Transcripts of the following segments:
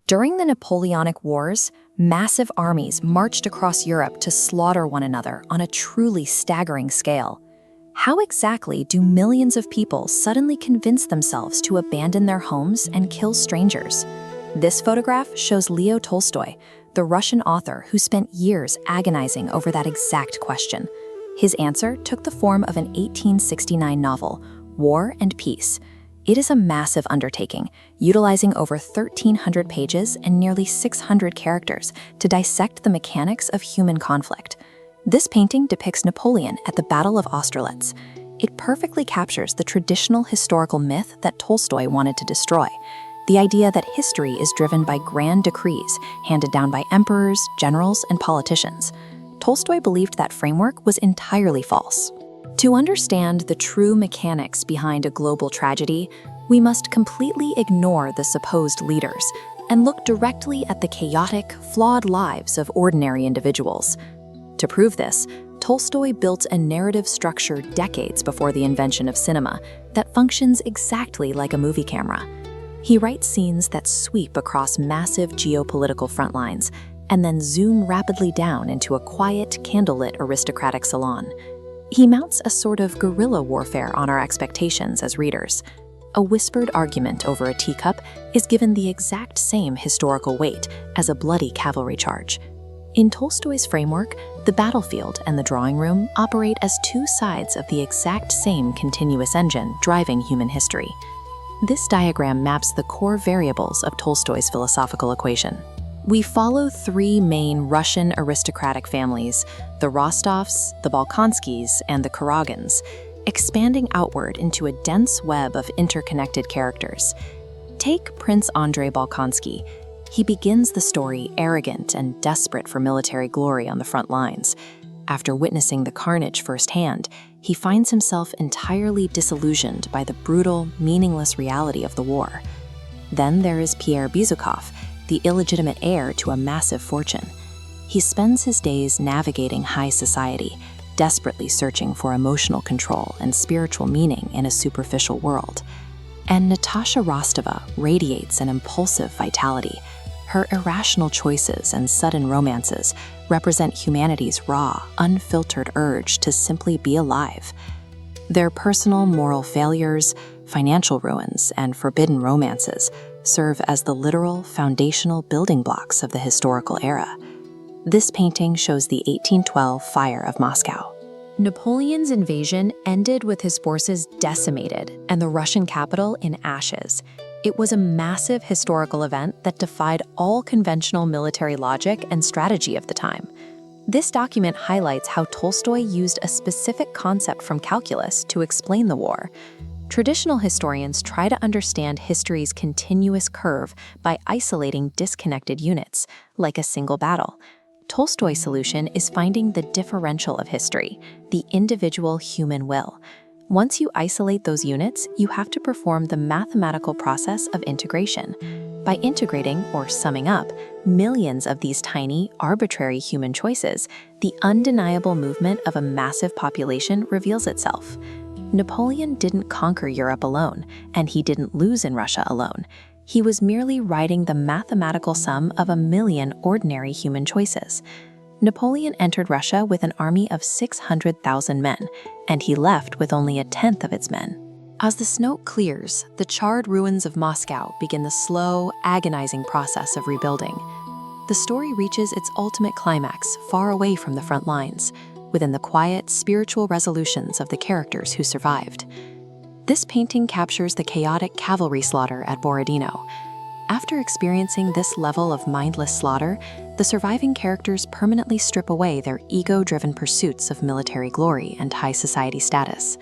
During the Napoleonic Wars, massive armies marched across Europe to slaughter one another on a truly staggering scale. How exactly do millions of people suddenly convince themselves to abandon their homes and kill strangers? This photograph shows Leo Tolstoy, the Russian author who spent years agonizing over that exact question. His answer took the form of an 1869 novel, War and Peace. It is a massive undertaking, utilizing over 1,300 pages and nearly 600 characters to dissect the mechanics of human conflict. This painting depicts Napoleon at the Battle of Austerlitz. It perfectly captures the traditional historical myth that Tolstoy wanted to destroy, the idea that history is driven by grand decrees handed down by emperors, generals, and politicians. Tolstoy believed that framework was entirely false. To understand the true mechanics behind a global tragedy, we must completely ignore the supposed leaders and look directly at the chaotic, flawed lives of ordinary individuals. To prove this, Tolstoy built a narrative structure decades before the invention of cinema that functions exactly like a movie camera. He writes scenes that sweep across massive geopolitical front lines and then zoom rapidly down into a quiet, candlelit aristocratic salon. He mounts a sort of guerrilla warfare on our expectations as readers. A whispered argument over a teacup is given the exact same historical weight as a bloody cavalry charge. In Tolstoy's framework, the battlefield and the drawing room operate as two sides of the exact same continuous engine driving human history. This diagram maps the core variables of Tolstoy's philosophical equation. We follow three main Russian aristocratic families, the Rostovs, the Bolkonskis, and the Kuragins, expanding outward into a dense web of interconnected characters. Take Prince Andrei Bolkonsky. He begins the story arrogant and desperate for military glory on the front lines. After witnessing the carnage firsthand, he finds himself entirely disillusioned by the brutal, meaningless reality of the war. Then there is Pierre Bezukhov, the illegitimate heir to a massive fortune. He spends his days navigating high society, desperately searching for emotional control and spiritual meaning in a superficial world. And Natasha Rostova radiates an impulsive vitality. Her irrational choices and sudden romances represent humanity's raw, unfiltered urge to simply be alive. Their personal moral failures, financial ruins, and forbidden romances serve as the literal foundational building blocks of the historical era. This painting shows the 1812 fire of Moscow. Napoleon's invasion ended with his forces decimated and the Russian capital in ashes. It was a massive historical event that defied all conventional military logic and strategy of the time. This document highlights how Tolstoy used a specific concept from calculus to explain the war. Traditional historians try to understand history's continuous curve by isolating disconnected units, like a single battle. Tolstoy's solution is finding the differential of history, the individual human will. Once you isolate those units, you have to perform the mathematical process of integration. By integrating, or summing up, millions of these tiny, arbitrary human choices, the undeniable movement of a massive population reveals itself. Napoleon didn't conquer Europe alone, and he didn't lose in Russia alone. He was merely writing the mathematical sum of a million ordinary human choices. Napoleon entered Russia with an army of 600,000 men, and he left with only a tenth of its men. As the smoke clears, the charred ruins of Moscow begin the slow, agonizing process of rebuilding. The story reaches its ultimate climax far away from the front lines, within the quiet, spiritual resolutions of the characters who survived. This painting captures the chaotic cavalry slaughter at Borodino. After experiencing this level of mindless slaughter, the surviving characters permanently strip away their ego-driven pursuits of military glory and high society status.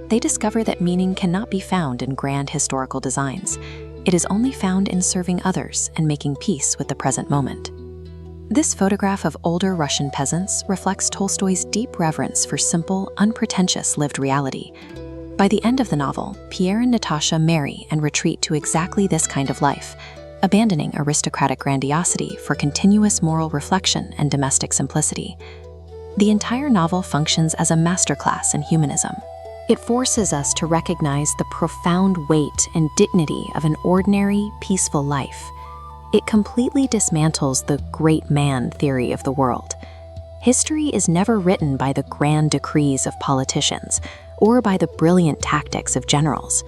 They discover that meaning cannot be found in grand historical designs. It is only found in serving others and making peace with the present moment. This photograph of older Russian peasants reflects Tolstoy's deep reverence for simple, unpretentious lived reality. By the end of the novel, Pierre and Natasha marry and retreat to exactly this kind of life, abandoning aristocratic grandiosity for continuous moral reflection and domestic simplicity. The entire novel functions as a masterclass in humanism. It forces us to recognize the profound weight and dignity of an ordinary, peaceful life. It completely dismantles the great man theory of the world. History is never written by the grand decrees of politicians or by the brilliant tactics of generals.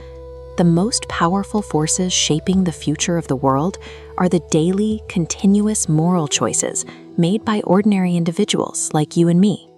The most powerful forces shaping the future of the world are the daily, continuous moral choices made by ordinary individuals like you and me.